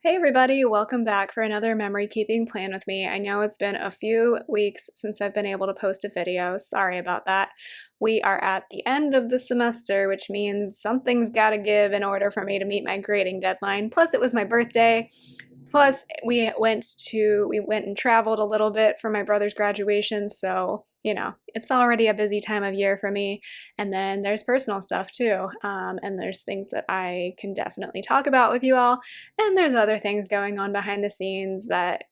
Hey everybody, welcome back for another memory keeping plan with me. I know it's been a few weeks since I've been able to post a video. Sorry about that. We are at the end of the semester, which means something's gotta give in order for me to meet my grading deadline. Plus it was my birthday. Plus we went and traveled a little bit for my brother's graduation, so it's already a busy time of year for me. And then there's personal stuff too. And there's things that I can definitely talk about with you all. And there's other things going on behind the scenes that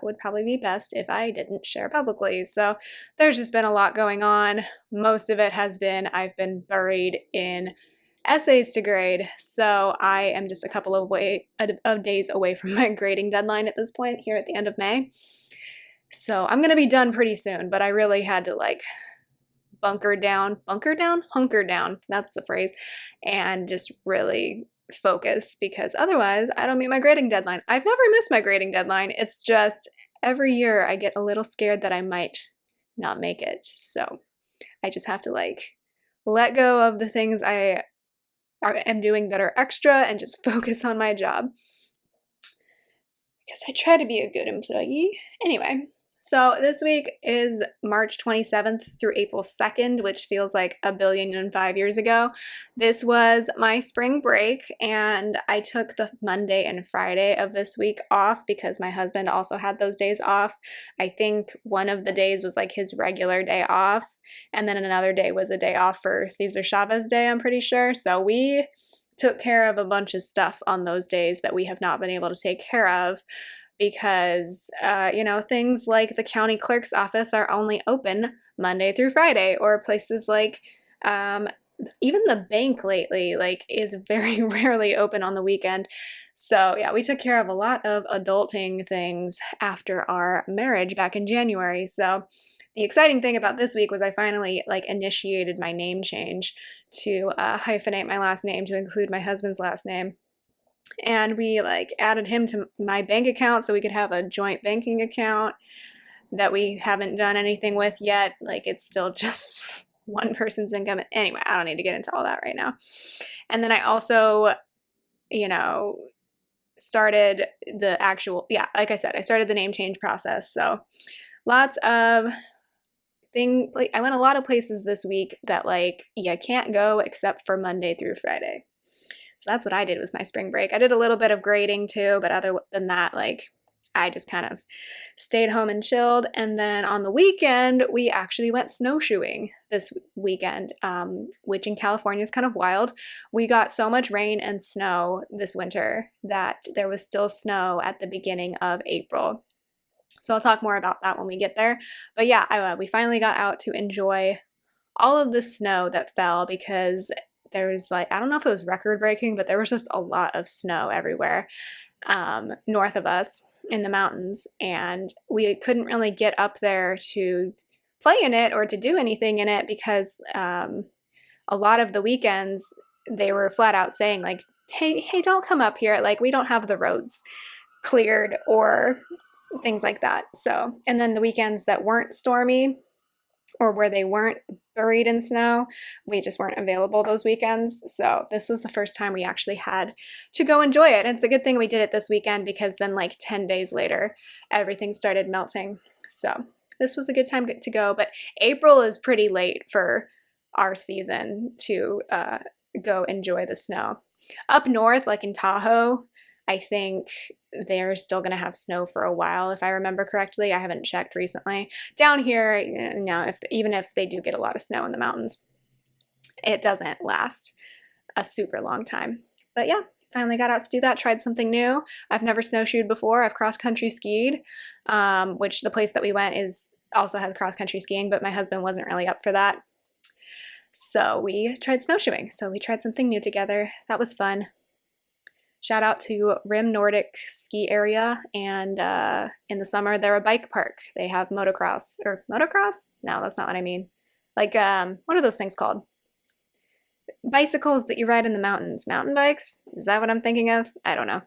would probably be best if I didn't share publicly. So there's just been a lot going on. Most of it has been I've been buried in essays to grade, so I am just a couple of days away from my grading deadline at this point here at the end of May. So I'm gonna be done pretty soon, but I really had to hunker down, that's the phrase, and just really focus because otherwise I don't meet my grading deadline. I've never missed my grading deadline. It's just every year I get a little scared that I might not make it. So I just have to let go of the things I am doing that are extra and just focus on my job. Because I try to be a good employee. Anyway, so this week is March 27th through April 2nd, which feels like 1,005 years ago. This was my spring break, and I took the Monday and Friday of this week off because my husband also had those days off. I think one of the days was his regular day off, and then another day was a day off for Cesar Chavez Day, I'm pretty sure. So we took care of a bunch of stuff on those days that we have not been able to take care of because, things like the county clerk's office are only open Monday through Friday, or places even the bank lately, is very rarely open on the weekend. So yeah, we took care of a lot of adulting things after our marriage back in January. So the exciting thing about this week was I finally initiated my name change to hyphenate my last name to include my husband's last name. And we added him to my bank account so we could have a joint banking account that we haven't done anything with yet. It's still just one person's income. Anyway, I don't need to get into all that right now. And then I also, started the actual, like I said, I started the name change process. So lots of I went a lot of places this week that you can't go except for Monday through Friday. So that's what I did with my spring break. I did a little bit of grading too, but other than that, I just kind of stayed home and chilled. And then on the weekend, we actually went snowshoeing this weekend, which in California is kind of wild. We got so much rain and snow this winter that there was still snow at the beginning of April. So I'll talk more about that when we get there. But yeah, we finally got out to enjoy all of the snow that fell because there was I don't know if it was record breaking, but there was just a lot of snow everywhere north of us in the mountains. And we couldn't really get up there to play in it or to do anything in it because a lot of the weekends they were flat out saying hey, don't come up here. We don't have the roads cleared or things like that. So, and then the weekends that weren't stormy or where they weren't buried in snow, we just weren't available those weekends. So this was the first time we actually had to go enjoy it. And it's a good thing we did it this weekend because then 10 days later, everything started melting. So this was a good time to go. But April is pretty late for our season to go enjoy the snow. Up north, in Tahoe, I think they're still going to have snow for a while, if I remember correctly. I haven't checked recently. Down here, even if they do get a lot of snow in the mountains, it doesn't last a super long time. But yeah, finally got out to do that, tried something new. I've never snowshoed before. I've cross-country skied, which the place that we went also has cross-country skiing, but my husband wasn't really up for that. So we tried snowshoeing. So we tried something new together. That was fun. Shout out to Rim Nordic Ski Area, and in the summer they're a bike park. They have motocross? No, that's not what I mean. What are those things called? Bicycles that you ride in the mountains. Mountain bikes? Is that what I'm thinking of? I don't know.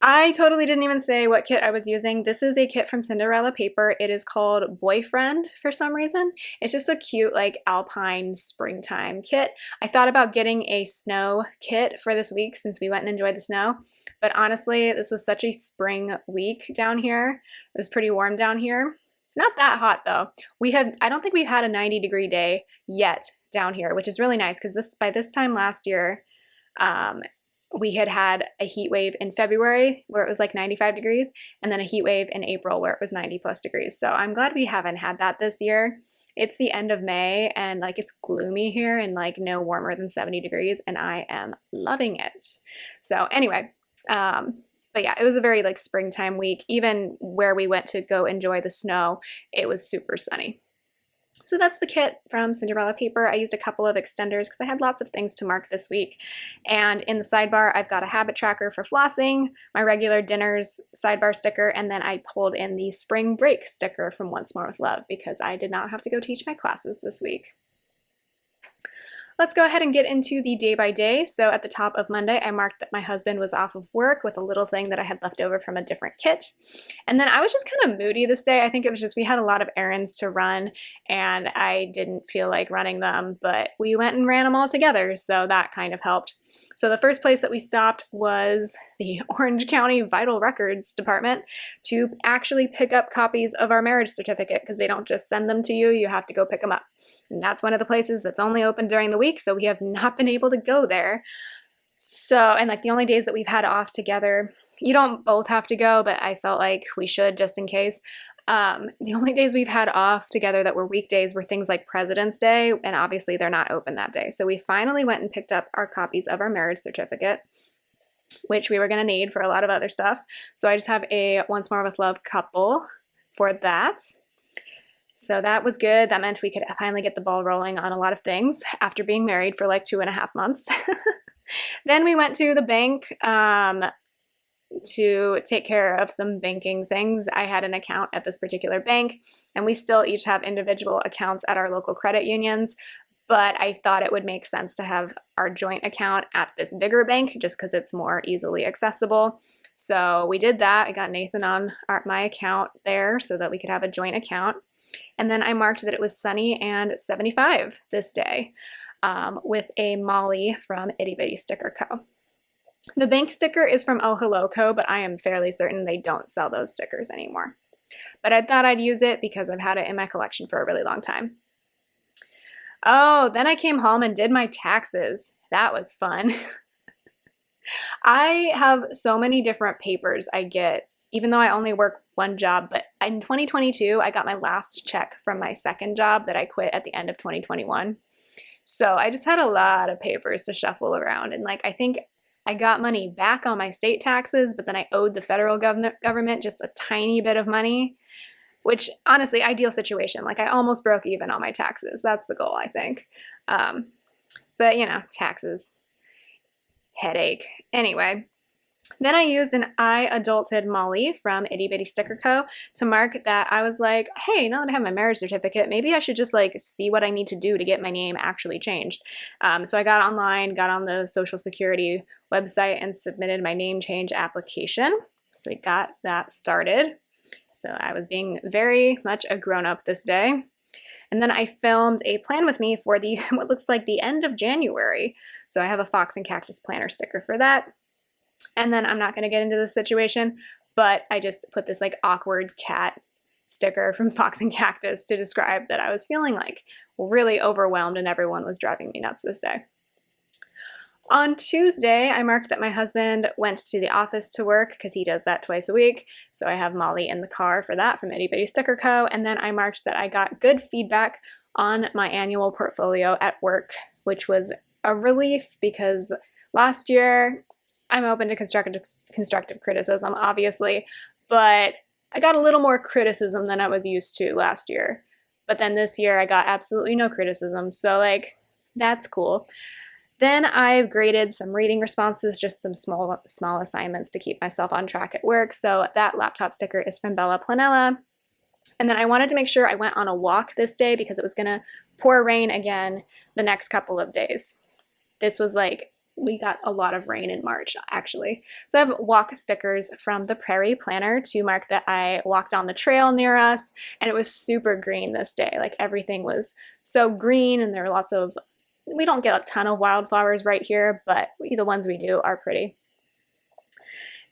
I totally didn't even say what kit I was using. This is a kit from Cinderella Paper. It is called Boyfriend for some reason. It's just a cute like alpine springtime kit. I thought about getting a snow kit for this week since we went and enjoyed the snow, but honestly, this was such a spring week down here. It was pretty warm down here. Not that hot though. I don't think we've had a 90-degree day yet down here, which is really nice because by this time last year, we had a heat wave in February where it was like 95 degrees, and then a heat wave in April where it was 90+ degrees. So I'm glad we haven't had that this year. It's the end of May and like it's gloomy here and like no warmer than 70 degrees, and I am loving it. So anyway, but yeah, it was a very like springtime week. Even where we went to go enjoy the snow, it was super sunny. So that's the kit from Cinderella Paper. I used a couple of extenders because I had lots of things to mark this week. And in the sidebar, I've got a habit tracker for flossing, my regular dinners sidebar sticker, and then I pulled in the spring break sticker from Once More with Love because I did not have to go teach my classes this week. Let's go ahead and get into the day by day. So at the top of Monday, I marked that my husband was off of work with a little thing that I had left over from a different kit. And then I was just kind of moody this day. I think it was just we had a lot of errands to run and I didn't feel like running them, but we went and ran them all together. So that kind of helped. So the first place that we stopped was the Orange County Vital Records Department to actually pick up copies of our marriage certificate because they don't just send them to you, you have to go pick them up. And that's one of the places that's only open during the week, so we have not been able to go there. So, and like the only days that we've had off together, you don't both have to go, but I felt like we should just in case. The only days we've had off together that were weekdays were things like President's Day, and obviously they're not open that day. So we finally went and picked up our copies of our marriage certificate, which we were going to need for a lot of other stuff. So I just have a Once More with Love couple for that. So that was good. That meant we could finally get the ball rolling on a lot of things after being married for like 2.5 months. Then we went to the bank to take care of some banking things. I had an account at this particular bank, and we still each have individual accounts at our local credit unions, but I thought it would make sense to have our joint account at this bigger bank just because it's more easily accessible. So we did that. I got Nathan on my account there so that we could have a joint account. And then I marked that it was sunny and 75 this day with a Molly from Itty Bitty Sticker Co. The bank sticker is from Oh Hello Co., but I am fairly certain they don't sell those stickers anymore. But I thought I'd use it because I've had it in my collection for a really long time. Oh, then I came home and did my taxes. That was fun. I have so many different papers I get, even though I only work one job, but in 2022, I got my last check from my second job that I quit at the end of 2021. So I just had a lot of papers to shuffle around. And like, I think I got money back on my state taxes, but then I owed the federal government just a tiny bit of money, which honestly, ideal situation. Like I almost broke even on my taxes. That's the goal, I think. But you know, taxes, headache. Anyway, then I used an I Adulted Molly from Itty Bitty Sticker Co. to mark that I was like, hey, now that I have my marriage certificate, maybe I should just like see what I need to do to get my name actually changed. So I got online, got on the Social Security website and submitted my name change application. So we got that started. So I was being very much a grown-up this day. And then I filmed a plan with me for the what looks like the end of January. So I have a Fox and Cactus planner sticker for that. And then I'm not going to get into this situation, but I just put this like awkward cat sticker from Fox and Cactus to describe that I was feeling like really overwhelmed and everyone was driving me nuts this day. On Tuesday, I marked that my husband went to the office to work because he does that twice a week. So I have Molly in the car for that from Itty Bitty Sticker Co. And then I marked that I got good feedback on my annual portfolio at work, which was a relief because last year, I'm open to constructive criticism, obviously, but I got a little more criticism than I was used to last year. But then this year I got absolutely no criticism, so like, that's cool. Then I've graded some reading responses, just some small assignments to keep myself on track at work. So that laptop sticker is from Bella Planella. And then I wanted to make sure I went on a walk this day because it was gonna pour rain again the next couple of days. This was like we got a lot of rain in March, actually. So I have walk stickers from the Prairie Planner to mark that I walked on the trail near us, and it was super green this day. Like everything was so green, and there were lots of, we don't get a ton of wildflowers right here, but the ones we do are pretty.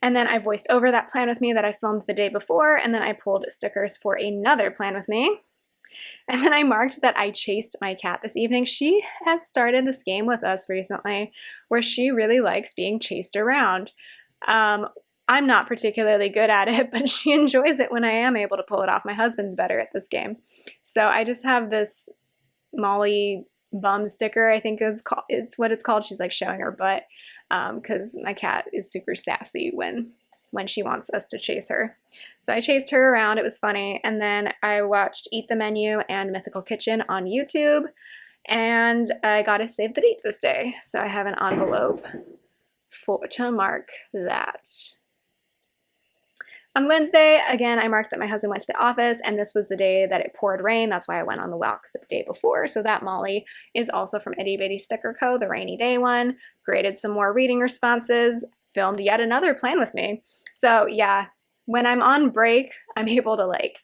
And then I voiced over that plan with me that I filmed the day before, and then I pulled stickers for another plan with me. And then I marked that I chased my cat this evening. She has started this game with us recently where she really likes being chased around. I'm not particularly good at it, but she enjoys it when I am able to pull it off. My husband's better at this game. So I just have this Molly bum sticker, I think is called, it's what it's called. She's like showing her butt because my cat is super sassy when she wants us to chase her. So I chased her around. It was funny. And then I watched Eat the Menu and Mythical Kitchen on YouTube, and I got to save the date this day. So I have an envelope to mark that. On Wednesday, again, I marked that my husband went to the office, and this was the day that it poured rain. That's why I went on the walk the day before. So that Molly is also from Itty Bitty Sticker Co., the rainy day one. Graded some more reading responses, filmed yet another plan with me. So yeah, when I'm on break, I'm able to like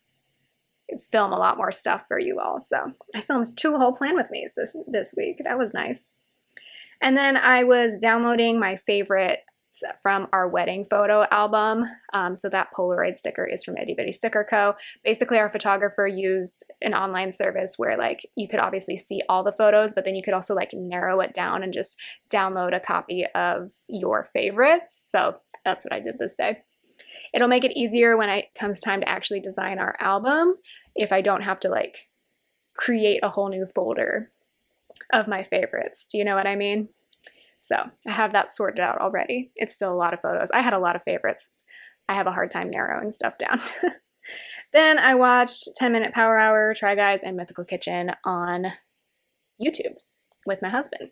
film a lot more stuff for you all. So I filmed 2 whole plan with me's this week. That was nice. And then I was downloading my favorites from our wedding photo album. So that Polaroid sticker is from Itty Bitty Sticker Co. Basically, our photographer used an online service where like you could obviously see all the photos, but then you could also like narrow it down and just download a copy of your favorites. So that's what I did this day. It'll make it easier when it comes time to actually design our album if I don't have to like create a whole new folder of my favorites. Do you know what I mean? So I have that sorted out already. It's still a lot of photos. I had a lot of favorites. I have a hard time narrowing stuff down. Then I watched 10-Minute Power Hour, Try Guys, and Mythical Kitchen on YouTube with my husband.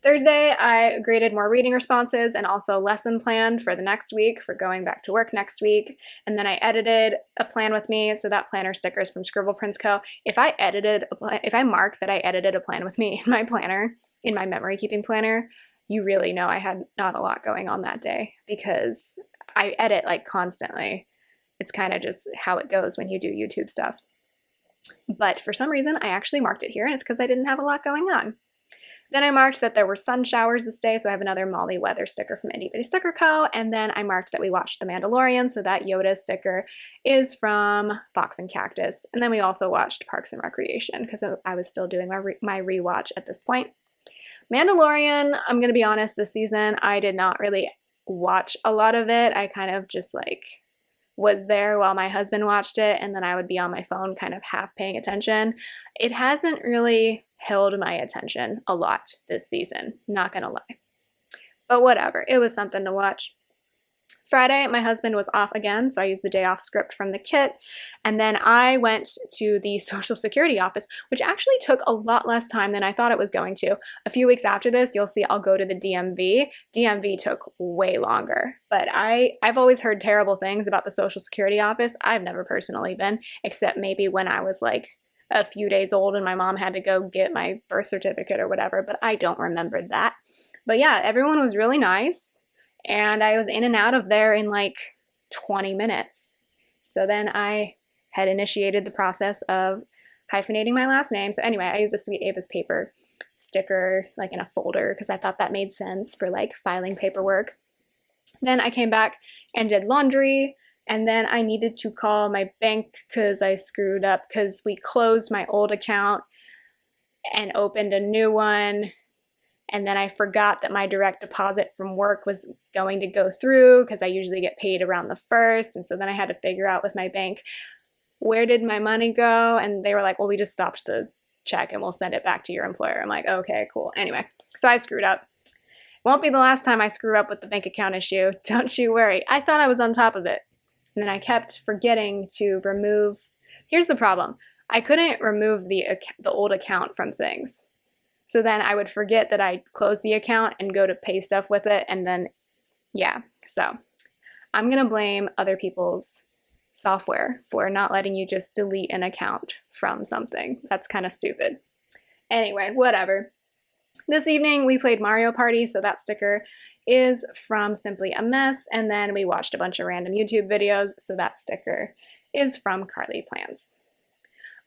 Thursday, I graded more reading responses and also lesson planned for the next week for going back to work next week. And then I edited a plan with me. So that planner sticker is from Scribble Prints Co. If I mark that I edited a plan with me in my planner, in my memory keeping planner, you really know I had not a lot going on that day because I edit like constantly. It's kind of just how it goes when you do YouTube stuff. But for some reason, I actually marked it here, and it's because I didn't have a lot going on. Then I marked that there were sun showers this day, so I have another Molly weather sticker from Itty Bitty Sticker Co. And then I marked that we watched The Mandalorian, so that Yoda sticker is from Fox and Cactus. And then we also watched Parks and Recreation because I was still doing my rewatch at this point. Mandalorian, I'm going to be honest, this season I did not really watch a lot of it. I kind of just like was there while my husband watched it, and then I would be on my phone kind of half paying attention. It hasn't really held my attention a lot this season, not gonna lie. But whatever, it was something to watch. Friday, my husband was off again, so I used the day off script from the kit, and then I went to the Social Security office, which actually took a lot less time than I thought it was going to. A few weeks after this, you'll see I'll go to the DMV. DMV took way longer, but I've always heard terrible things about the Social Security office. I've never personally been, except maybe when I was like a few days old and my mom had to go get my birth certificate or whatever, but I don't remember that. But yeah, everyone was really nice. And I was in and out of there in like 20 minutes. So then I had initiated the process of hyphenating my last name. So anyway, I used a Sweet Ava's paper sticker like in a folder because I thought that made sense for like filing paperwork. Then I came back and did laundry. And then I needed to call my bank because I screwed up because we closed my old account and opened a new one. And then I forgot that my direct deposit from work was going to go through because I usually get paid around the 1st. And so then I had to figure out with my bank, where did my money go? And they were like, well, we just stopped the check and we'll send it back to your employer. I'm like, okay, cool. Anyway, so I screwed up. Won't be the last time I screw up with the bank account issue. Don't you worry. I thought I was on top of it. And then I kept forgetting to remove. Here's the problem. I couldn't remove the old account from things. So then I would forget that I closed the account and go to pay stuff with it. And then, yeah, so I'm going to blame other people's software for not letting you just delete an account from something. That's kind of stupid. Anyway, whatever. This evening we played Mario Party, so that sticker is from Simply a Mess, and then we watched a bunch of random YouTube videos, so that sticker is from Carly Plans.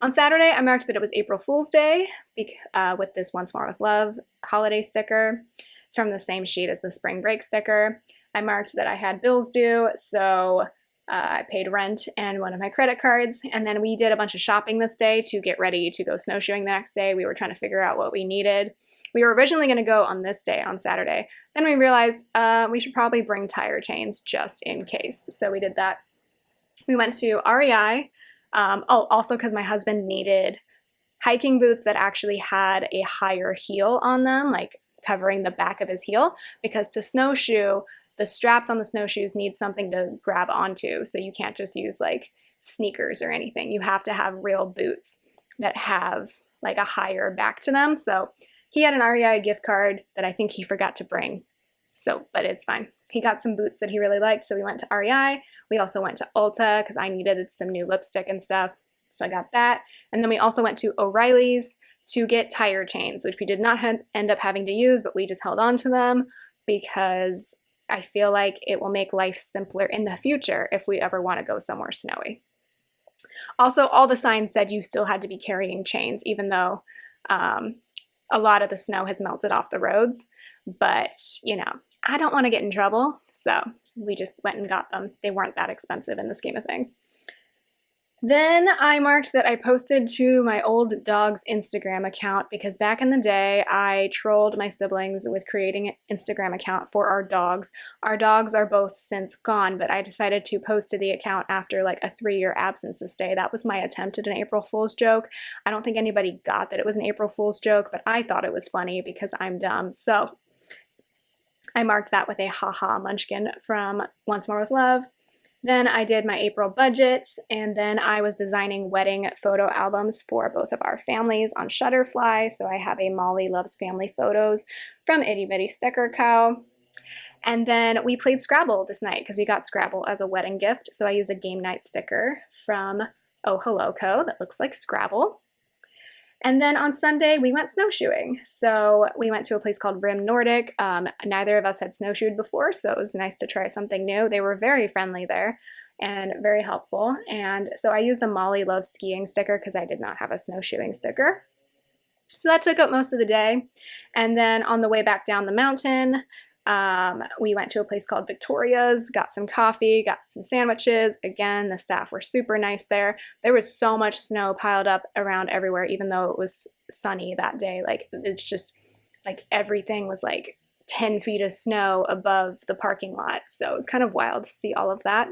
On Saturday, I marked that it was April Fool's Day with this Once More with Love holiday sticker. It's from the same sheet as the spring break sticker. I marked that I had bills due, so I paid rent and one of my credit cards, and then we did a bunch of shopping this day to get ready to go snowshoeing the next day. We were trying to figure out what we needed. We were originally going to go on this day, on Saturday. Then we realized we should probably bring tire chains just in case. So we did that. We went to REI. Also because my husband needed hiking boots that actually had a higher heel on them, like covering the back of his heel, because to snowshoe, the straps on the snowshoes need something to grab onto, so you can't just use like sneakers or anything. You have to have real boots that have like a higher back to them. So he had an REI gift card that I think he forgot to bring, but it's fine. He got some boots that he really liked, so we went to REI. We also went to Ulta because I needed some new lipstick and stuff, so I got that. And then we also went to O'Reilly's to get tire chains, which we did not end up having to use, but we just held on to them because I feel like it will make life simpler in the future if we ever want to go somewhere snowy. Also, all the signs said you still had to be carrying chains, even though a lot of the snow has melted off the roads. But, you know, I don't want to get in trouble, so we just went and got them. They weren't that expensive in the scheme of things. Then I marked that I posted to my old dog's Instagram account because back in the day, I trolled my siblings with creating an Instagram account for our dogs. Our dogs are both since gone, but I decided to post to the account after like a 3-year absence this day. That was my attempt at an April Fool's joke. I don't think anybody got that it was an April Fool's joke, but I thought it was funny because I'm dumb. So I marked that with a haha munchkin from Once More with Love. Then I did my April budget, and then I was designing wedding photo albums for both of our families on Shutterfly. So I have a Molly Loves Family Photos from Itty Bitty Sticker Co. And then we played Scrabble this night because we got Scrabble as a wedding gift. So I used a game night sticker from Oh Hello Co. that looks like Scrabble. And then on Sunday, we went snowshoeing. So we went to a place called Rim Nordic. Neither of us had snowshoed before, so it was nice to try something new. They were very friendly there and very helpful. And so I used a Molly Loves Skiing sticker because I did not have a snowshoeing sticker. So that took up most of the day. And then on the way back down the mountain, we went to a place called Victoria's, got some coffee, got some sandwiches. Again, the staff were super nice there. There was so much snow piled up around everywhere, even though it was sunny that day. Like, it's just like everything was like 10 feet of snow above the parking lot. So it was kind of wild to see all of that.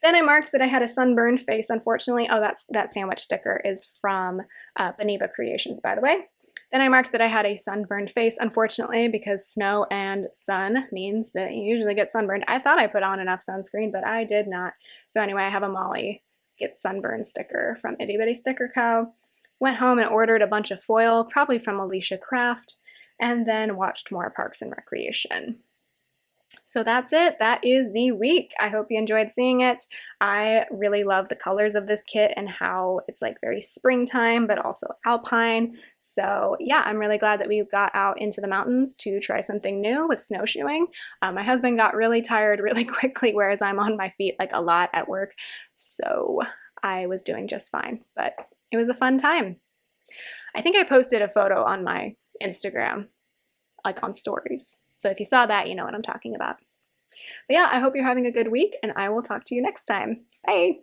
Then I marked that I had a sunburned face, unfortunately. Oh, that sandwich sticker is from Beneva Creations, by the way. Then I marked that I had a sunburned face, unfortunately, because snow and sun means that you usually get sunburned. I thought I put on enough sunscreen, but I did not. So anyway, I have a Molly Gets Sunburned sticker from Itty Bitty Sticker Co. Went home and ordered a bunch of foil, probably from Alicia Craft, and then watched more Parks and Recreation. So that's it. That is the week. I hope you enjoyed seeing it. I really love the colors of this kit and how it's like very springtime, but also alpine. So yeah, I'm really glad that we got out into the mountains to try something new with snowshoeing. My husband got really tired really quickly, whereas I'm on my feet like a lot at work. So I was doing just fine, but it was a fun time. I think I posted a photo on my Instagram, like on stories. So if you saw that, you know what I'm talking about. But yeah, I hope you're having a good week, and I will talk to you next time. Bye!